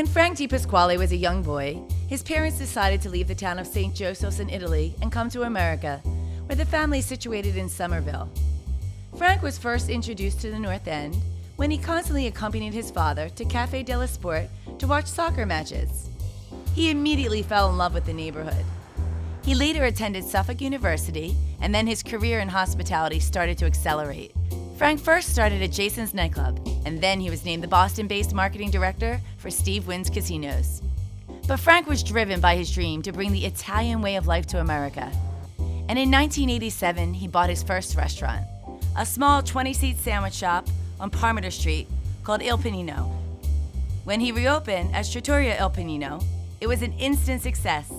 When Frank DePasquale was a young boy, his parents decided to leave the town of St. Joseph's in Italy and come to America, where the family is situated in Somerville. Frank was first introduced to the North End when he constantly accompanied his father to Café de la Sport to watch soccer matches. He immediately fell in love with the neighborhood. He later attended Suffolk University, and then his career in hospitality started to accelerate. Frank first started at Jason's nightclub, and then he was named the Boston-based marketing director for Steve Wynn's Casinos. But Frank was driven by his dream to bring the Italian way of life to America. And in 1987, he bought his first restaurant, a small 20-seat sandwich shop on Parmenter Street called Il Panino. When he reopened as Trattoria Il Panino, it was an instant success.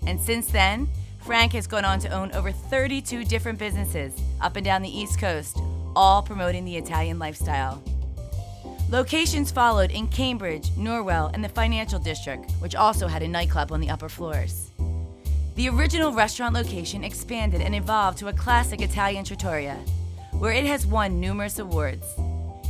And since then, Frank has gone on to own over 32 different businesses up and down the East Coast, all promoting the Italian lifestyle. Locations followed in Cambridge, Norwell, and the Financial District, which also had a nightclub on the upper floors. The original restaurant location expanded and evolved to a classic Italian trattoria, where it has won numerous awards.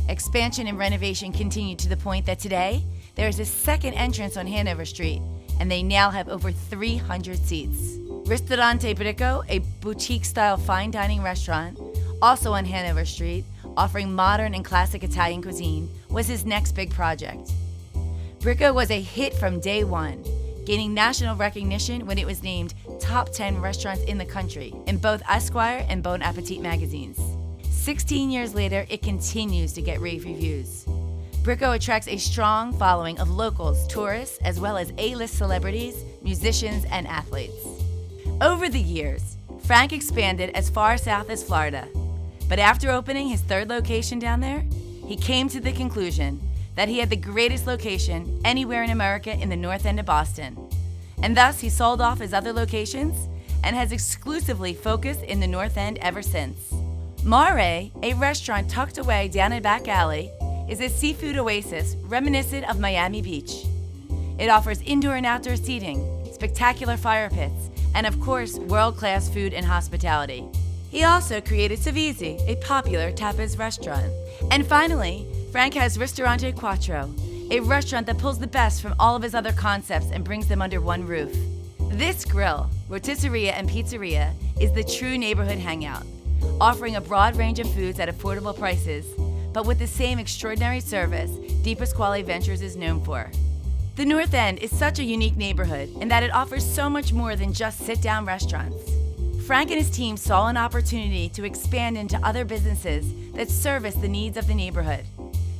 Expansion and renovation continued to the point that today, there is a second entrance on Hanover Street, and they now have over 300 seats. Restaurateur Bricco, a boutique-style fine dining restaurant, also on Hanover Street, offering modern and classic Italian cuisine, was his next big project. Bricco was a hit from day one, gaining national recognition when it was named Top 10 Restaurants in the Country in both Esquire and Bon Appetit magazines. 16 years later, it continues to get rave reviews. Bricco attracts a strong following of locals, tourists, as well as A-list celebrities, musicians, and athletes. Over the years, Frank expanded as far south as Florida. But after opening his third location down there, he came to the conclusion that he had the greatest location anywhere in America in the North End of Boston. And thus, he sold off his other locations and has exclusively focused in the North End ever since. MRA, a restaurant tucked away down a back alley, is a seafood oasis reminiscent of Miami Beach. It offers indoor and outdoor seating, spectacular fire pits, and of course, world-class food and hospitality. He also created Savizzi, a popular tapas restaurant. And finally, Frank has Restaurateur Quattro, a restaurant that pulls the best from all of his other concepts and brings them under one roof. This grill, rotisseria and pizzeria, is the true neighborhood hangout, offering a broad range of foods at affordable prices, but with the same extraordinary service DePasquale Ventures is known for. The North End is such a unique neighborhood in that it offers so much more than just sit-down restaurants. Frank and his team saw an opportunity to expand into other businesses that service the needs of the neighborhood.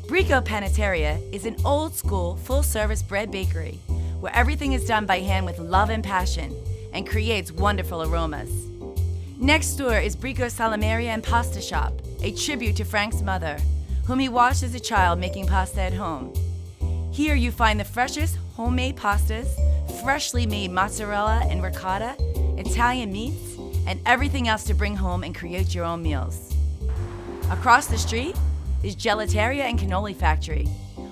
Bricco Panetteria is an old-school, full-service bread bakery where everything is done by hand with love and passion and creates wonderful aromas. Next door is Bricco Salameria and Pasta Shop, a tribute to Frank's mother, whom he watched as a child making pasta at home. Here you find the freshest homemade pastas, freshly made mozzarella and ricotta, Italian meats, and everything else to bring home and create your own meals. Across the street is Gelateria and Cannoli Factory,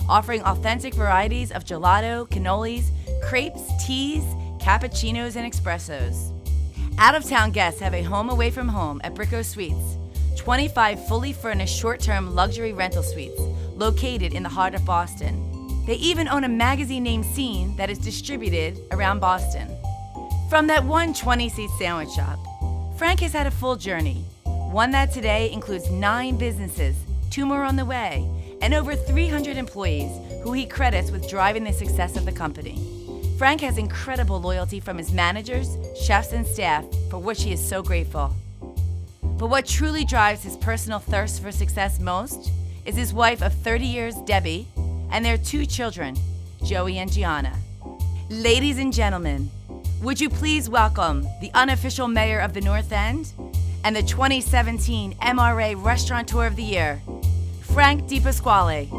offering authentic varieties of gelato, cannolis, crepes, teas, cappuccinos, and espressos. Out-of-town guests have a home away from home at Bricco Suites, 25 fully furnished short-term luxury rental suites located in the heart of Boston. They even own a magazine named Scene that is distributed around Boston. From that one 20-seat sandwich shop, Frank has had a full journey, one that today includes 9 businesses, 2 more on the way, and over 300 employees who he credits with driving the success of the company. Frank has incredible loyalty from his managers, chefs, and staff, for which he is so grateful. But what truly drives his personal thirst for success most is his wife of 30 years, Debbie, and their 2 children, Joey and Gianna. Ladies and gentlemen, would you please welcome the unofficial mayor of the North End and the 2017 MRA Restaurateur of the Year, Frank DePasquale.